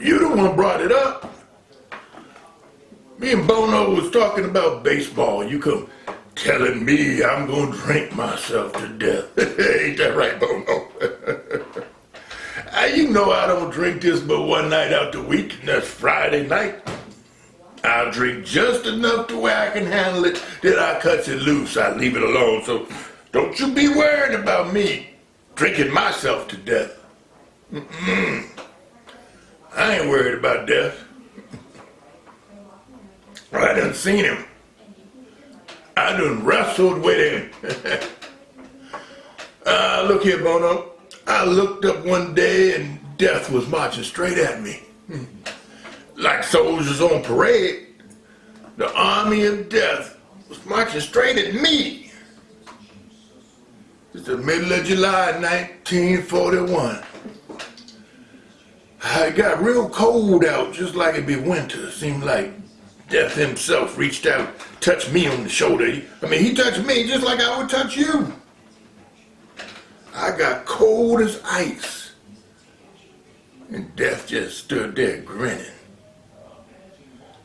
You the one brought it up. Me and Bono was talking about baseball. You come telling me I'm gonna drink myself to death. Ain't that right, Bono? You know I don't drink this but one night out the week, and that's Friday night. I'll drink just enough to where I can handle it, then I cut it loose. I leave it alone. So don't you be worrying about me drinking myself to death. I ain't worried about death. I done seen him. I done wrestled with him. Look here, Bono. I looked up one day and death was marching straight at me. Like soldiers on parade, the army of death was marching straight at me. It's the middle of July 1941. It got real cold out, just like it'd be winter. Seemed like death himself reached out, touched me on the shoulder. He touched me just like I would touch you. I got cold as ice. And death just stood there grinning.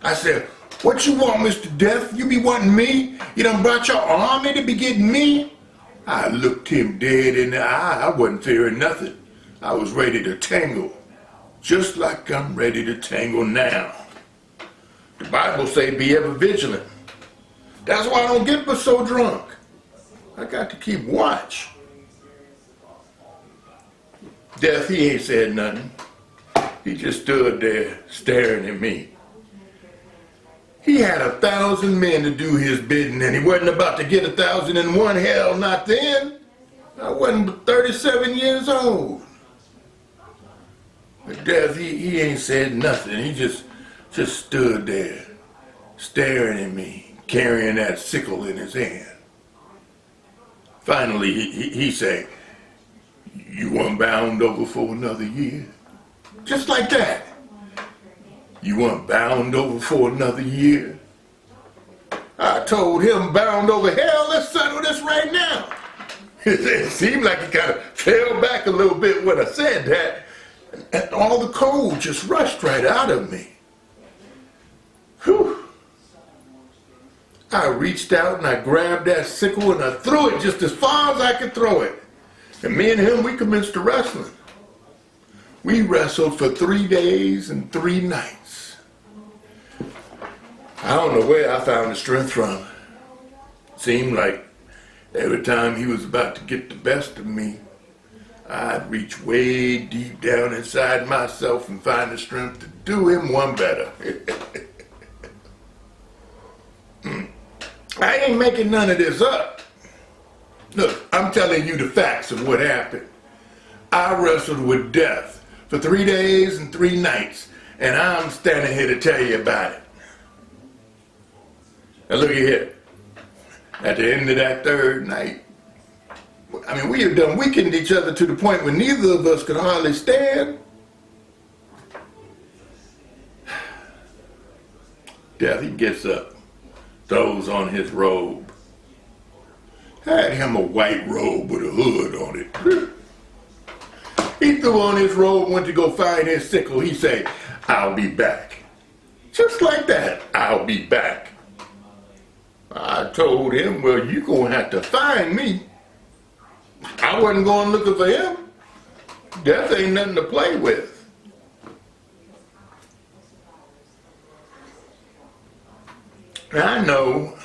I said, "What you want, Mr. Death? You be wanting me? You done brought your army to be getting me?" I looked him dead in the eye. I wasn't fearing nothing. I was ready to tangle, just like I'm ready to tangle now. The Bible say be ever vigilant. That's why I don't get but so drunk. I got to keep watch. Death, he ain't said nothing. He just stood there staring at me. He had 1,000 men to do his bidding, and he wasn't about to get 1,001. Hell, not then. I wasn't but 37 years old. But Death, he ain't said nothing. He just stood there, staring at me, carrying that sickle in his hand. Finally, he said, "You weren't bound over for another year?" Just like that. "You weren't bound over for another year?" I told him, "Bound over hell, let's settle this right now." It seemed like he kind of fell back a little bit when I said that, and all the cold just rushed right out of me. Whew. I reached out and I grabbed that sickle and I threw it just as far as I could throw it. And me and him, we commenced to wrestling. We wrestled for 3 days and 3 nights. I don't know where I found the strength from. Seemed like every time he was about to get the best of me, I'd reach way deep down inside myself and find the strength to do him one better. I ain't making none of this up. Look, I'm telling you the facts of what happened. I wrestled with death for 3 days and 3 nights, and I'm standing here to tell you about it. Now look here. At the end of that 3rd night, we had done weakened each other to the point where neither of us could hardly stand. Death, he gets up, throws on his robe. Had him a white robe with a hood on it. He threw on his robe, went to go find his sickle. He said, "I'll be back." Just like that, "I'll be back." I told him, "Well, you're going to have to find me." I wasn't going looking for him. Death ain't nothing to play with. I know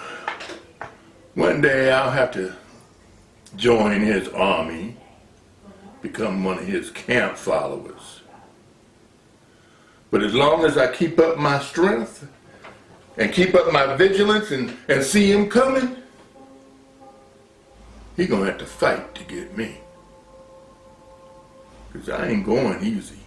one day I'll have to join his army, become one of his camp followers. But as long as I keep up my strength and keep up my vigilance and see him coming, he gonna have to fight to get me. 'Cause I ain't going easy.